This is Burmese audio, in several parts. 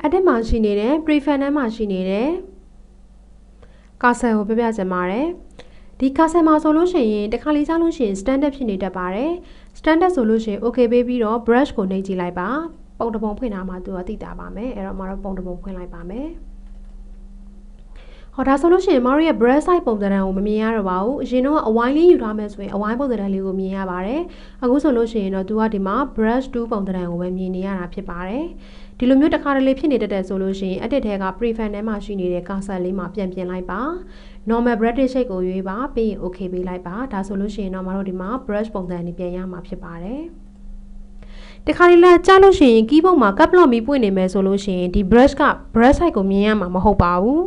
edit မှာရှိနေတဲ့ prefab ထဲမှာရှိနေတဲ့ cursor ကိုပြပြချင်ပါတယ်ဒီ cursor မှာဆိုလို့ရှိရင်တစ်ခါလေးကြားလို့ရှိရင် standard ဖြစ်နေတတ်ပါတယ် standard ဆိုလို့ရှိရင် okay ပေးပြီးတော့ brush ကိုနှိပ်ကြည့်လိုက်ပါပုံတစ်ပုံဖွင့်ထားမှသူကသိတာပါမယ်အဲ့တော့မတို့ပုံတစ်ပုံဖွင့်လိုက်ပါမယ်ဟောဒါဆိုလို့ရှိရင်မတို့ရဲ့ brush size ပုံစံကိုမမြင်ရတော့ပါဘူးအရင်တော့အဝိုင်းလေးယူထားမယ်ဆိုရင်အဝိုင်းပုံစံလေးကိုမြင်ရပါတယ်အခုဆိုလို့ရှိရင်တော့သူကဒီမှာ brush 2 ပုံစံကိုပဲမြင်နေရတာဖြစ်ပါတယ်ဒီလိုမျိုးတစ်ခါတလေဖြစ်နေတတ်တဲ့ဆိုလို့ရှိရင် edit ထဲက prefab ထဲမှာရှိနေတဲ့ cursor လေးမှာပြန်ပြင်လိုက်ပါ normal brightness shade ကိုရွေးပါပြီးရင် okay ပေးလိုက်ပါဒါဆိုလို့ရှိရင်တော့မတို့ဒီမှာ brush ပုံစံနဲ့ပြန်ရမှာဖြစ်ပါတယ်တခါလေလာကြားလို့ရှိရင် keyboard မှာ cap lock မီပွင့်နေမယ်ဆိုလို့ရှိရင်ဒီ brush size ကိုမြင်ရမှာမဟုတ်ပါဘူး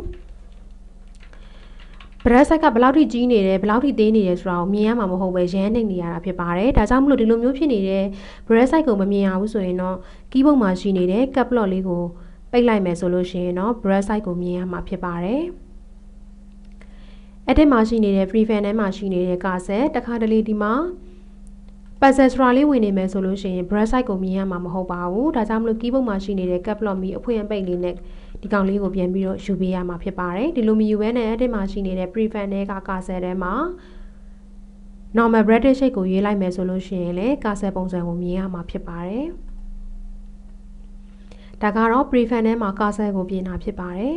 brush size ကဘယ်လောက်ထိကြီးနေတယ်ဘယ်လောက်ထိသေးနေတယ်ဆိုတာကိုမြင်ရမှာမဟုတ်ပဲရမ်းနေနေရတာဖြစ်ပါတယ်ဒါကြောင့်မလို့ဒီလိုမျိုးဖြစ်နေတဲ့ brush size ကိုမမြင်ရဘူးဆိုရင်တော့ keyboard မှာရှိနေတဲ့ cap lock လေးကိုပိတ်လိုက်မယ်ဆိုလို့ရှိရင်တော့ brush size ကိုမြင်ရမှာဖြစ်ပါတယ် edit မှာရှိနေတဲ့ prefab ထဲမှာရှိနေတဲ့ cursor တခါတလေဒီမှာ puzzle လေးဝင်နေမယ်ဆိုလို့ရှိရင် brush size ကိုမြင်ရမှာမဟုတ်ပါဘူးဒါကြောင့်မလို့ keyboard မှာရှိနေတဲ့ cap lock မီအဖွင့်အပိတ်လေးနဲ့ဒီကောင်လေးကိုပြန်ပြီးတော့ယူပေးရမှာဖြစ်ပါတယ်ဒီလိုမယူဘဲနဲ့ edit မှာရှိနေတဲ့ prefab ထဲက cursor ထဲမှာ normal brightness shade ကိုရွေးလိုက်မယ်ဆိုလို့ရှိရင်လည်း cursor ပုံစံကိုမြင်ရမှာဖြစ်ပါတယ်ဒါကတော့ prefab ထဲမှာ cursor ကိုပြင်တာဖြစ်ပါတယ်